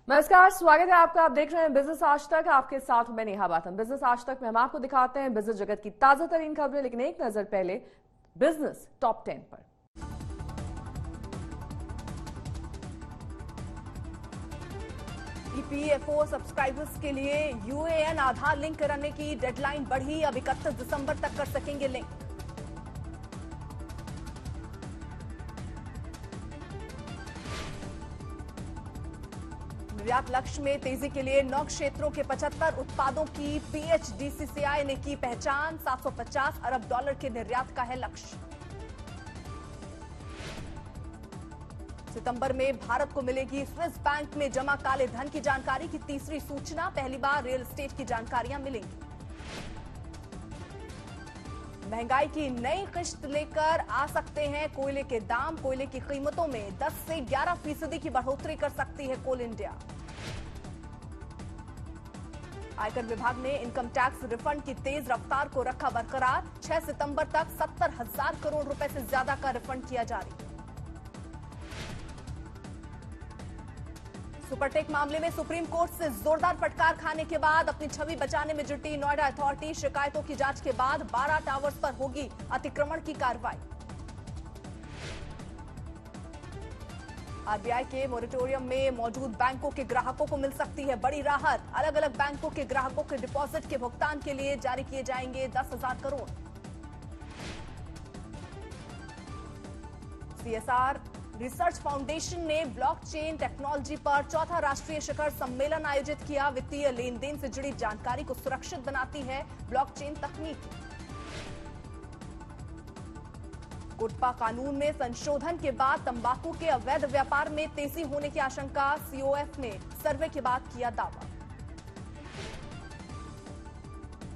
नमस्कार, स्वागत है आपका। आप देख रहे हैं बिजनेस आज तक। आपके साथ मैं नेहा बाथम। बिजनेस आज तक में हम आपको दिखाते हैं बिजनेस जगत की ताजा तरीन खबरें, लेकिन एक नजर पहले बिजनेस टॉप 10 पर। ईपीएफओ सब्सक्राइबर्स के लिए यूएएन आधार लिंक कराने की डेडलाइन बढ़ी। अब 31 दिसंबर तक कर सकेंगे लिंक। निर्यात लक्ष्य में तेजी के लिए 9 क्षेत्रों के 75 उत्पादों की पीएचडीसीसीआई ने की पहचान। $750 अरब के निर्यात का है लक्ष्य। सितंबर में भारत को मिलेगी स्विस बैंक में जमा काले धन की जानकारी की तीसरी सूचना। पहली बार रियल एस्टेट की जानकारियां मिलेंगी। महंगाई की नई किश्त लेकर आ सकते हैं कोयले के दाम। कोयले की कीमतों में 10 से 11% की बढ़ोतरी कर सकती है कोल इंडिया। आयकर विभाग ने इनकम टैक्स रिफंड की तेज रफ्तार को रखा बरकरार। 6 सितंबर तक 70,000 करोड़ रुपए से ज्यादा का रिफंड किया जारी। सुपरटेक मामले में सुप्रीम कोर्ट से जोरदार फटकार खाने के बाद अपनी छवि बचाने में जुटी नोएडा अथॉरिटी। शिकायतों की जांच के बाद 12 टावर्स पर होगी अतिक्रमण की कार्रवाई। आरबीआई के मोरेटोरियम में मौजूद बैंकों के ग्राहकों को मिल सकती है बड़ी राहत। अलग अलग बैंकों के ग्राहकों के डिपॉजिट के भुगतान के लिए जारी किए जाएंगे 10,000 करोड़। सीएसआर रिसर्च फाउंडेशन ने ब्लॉकचेन टेक्नोलॉजी पर चौथा राष्ट्रीय शिखर सम्मेलन आयोजित किया। वित्तीय लेन देन से जुड़ी जानकारी को सुरक्षित बनाती है ब्लॉकचेन तकनीक। गुटखा कानून में संशोधन के बाद तंबाकू के अवैध व्यापार में तेजी होने की आशंका। सीओएफ ने सर्वे के बाद किया दावा।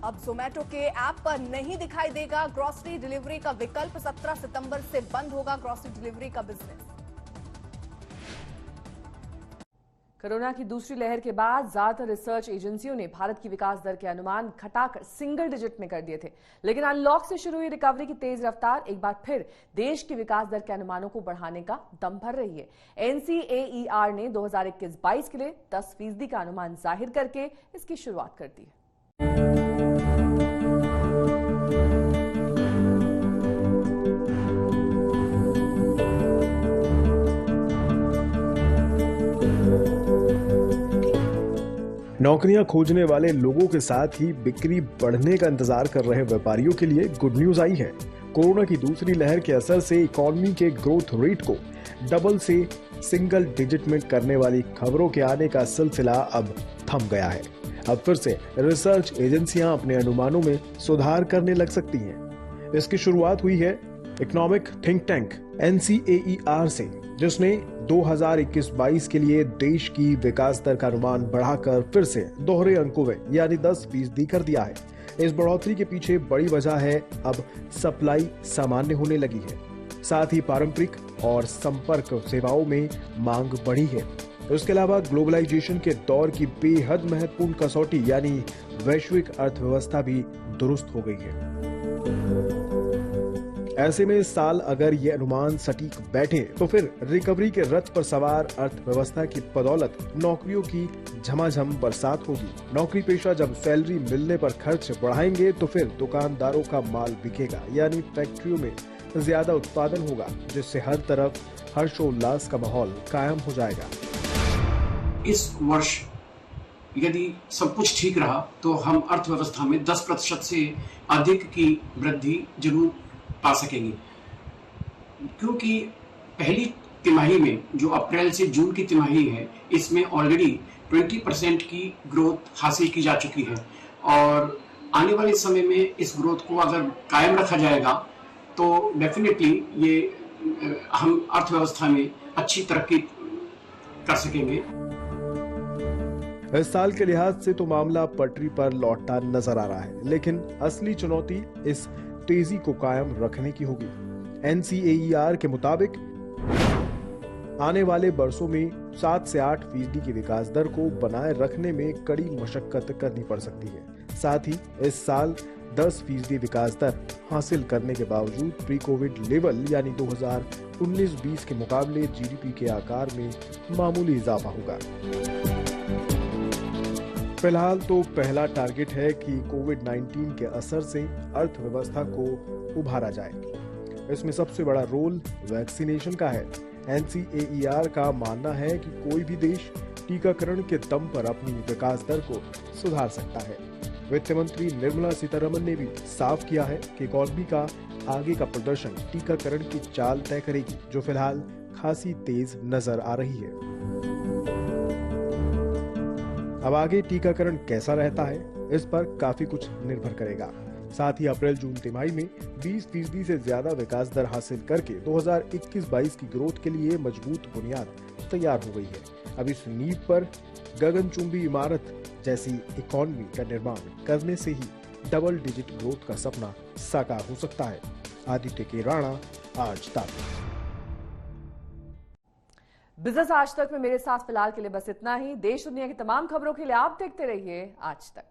अब जोमेटो के ऐप पर नहीं दिखाई देगा ग्रोसरी डिलीवरी का विकल्प। 17 सितंबर से बंद होगा ग्रोसरी डिलीवरी का बिजनेस। कोरोना की दूसरी लहर के बाद ज्यादातर रिसर्च एजेंसियों ने भारत की विकास दर के अनुमान घटाकर सिंगल डिजिट में कर दिए थे, लेकिन अनलॉक से शुरू हुई रिकवरी की तेज रफ्तार एक बार फिर देश की विकास दर के अनुमानों को बढ़ाने का दम भर रही है। एनसीएईआर ने 2021-22 के लिए 10% का अनुमान जाहिर करके इसकी शुरुआत कर दी। नौकरियां खोजने वाले लोगों के साथ ही बिक्री बढ़ने का इंतजार कर रहे व्यापारियों के लिए गुड न्यूज आई है। कोरोना की दूसरी लहर के असर से इकोनॉमी के ग्रोथ रेट को डबल से सिंगल डिजिट में करने वाली खबरों के आने का सिलसिला अब थम गया है। अब फिर से रिसर्च एजेंसियां अपने अनुमानों में सुधार करने लग सकती हैं। इसकी शुरुआत हुई है इकोनॉमिक थिंक टैंक एनसीएईआर से, जिसने 2021-22 के लिए देश की विकास दर का अनुमान बढ़ाकर फिर से दोहरे अंकों में यानी 10% कर दिया है। इस बढ़ोतरी के पीछे बड़ी वजह है अब सप्लाई सामान्य होने लगी है, साथ ही पारंपरिक और संपर्क सेवाओं में मांग बढ़ी है। इसके अलावा ग्लोबलाइजेशन के दौर की बेहद महत्वपूर्ण कसौटी यानी वैश्विक अर्थव्यवस्था भी दुरुस्त हो गई है। ऐसे में इस साल अगर ये अनुमान सटीक बैठे तो फिर रिकवरी के रथ पर सवार अर्थव्यवस्था की बदौलत नौकरियों की झमाझम बरसात होगी। नौकरी पेशा जब सैलरी मिलने पर खर्च बढ़ाएंगे तो फिर दुकानदारों का माल बिकेगा, यानी फैक्ट्रियों में ज्यादा उत्पादन होगा, जिससे हर तरफ हर्षोल्लास का माहौल कायम हो जाएगा। इस वर्ष यदि सब कुछ ठीक रहा तो हम अर्थव्यवस्था में 10% से अधिक की वृद्धि जरूर पा सकेंगे, क्योंकि पहली तिमाही में जो अप्रैल से जून की तिमाही है इसमें ऑलरेडी 20% की ग्रोथ हासिल की जा चुकी है और आने वाले समय में इस ग्रोथ को अगर कायम रखा जाएगा तो डेफिनेटली ये हम अर्थव्यवस्था में अच्छी तरक्की कर सकेंगे। इस साल के लिहाज से तो मामला पटरी पर लौटता नजर आ रहा है, लेकिन असली चुनौती इस तेजी को कायम रखने की होगी। एनसीएईआर के मुताबिक आने वाले वर्षों में 7 से 8% की विकास दर को बनाए रखने में कड़ी मशक्कत करनी पड़ सकती है। साथ ही इस साल 10% विकास दर हासिल करने के बावजूद प्री कोविड लेवल यानी 2019-20 के मुकाबले जीडीपी के आकार में मामूली इजाफा होगा। फिलहाल तो पहला टारगेट है कि कोविड-19 के असर से अर्थव्यवस्था को उभारा जाए। इसमें सबसे बड़ा रोल वैक्सीनेशन का है। NCAER का मानना है कि कोई भी देश टीकाकरण के दम पर अपनी विकास दर को सुधार सकता है। वित्त मंत्री निर्मला सीतारमण ने भी साफ किया है कि इकॉनमी का आगे का प्रदर्शन टीकाकरण की चाल तय करेगी, जो फिलहाल खासी तेज नजर आ रही है। अब आगे टीकाकरण कैसा रहता है, इस पर काफी कुछ निर्भर करेगा। साथ ही अप्रैल-जून तिमाही में 20% से ज्यादा विकास दर हासिल करके 2021-22 की ग्रोथ के लिए मजबूत बुनियाद तैयार हो गई है। अब इस नींव पर गगनचुंबी इमारत जैसी इकॉनमी का निर्माण करने से ही डबल डिजिट ग्रोथ का सपना साकार हो सकता है। आदित्य के राणा, आज तक। बिजनेस आज तक में मेरे साथ फिलहाल के लिए बस इतना ही। देश दुनिया की तमाम खबरों के लिए आप देखते रहिए आज तक।